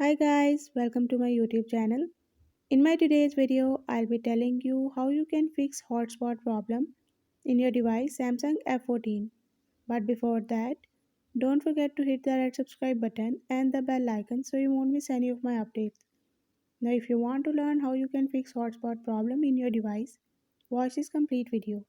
Hi guys, welcome to my YouTube channel. In my today's video, I'll be telling you how you can fix hotspot problem in your device Samsung F14. But before that, don't forget to hit the red subscribe button and the bell icon so you won't miss any of my updates. Now if you want to learn how you can fix hotspot problem in your device, watch this complete video.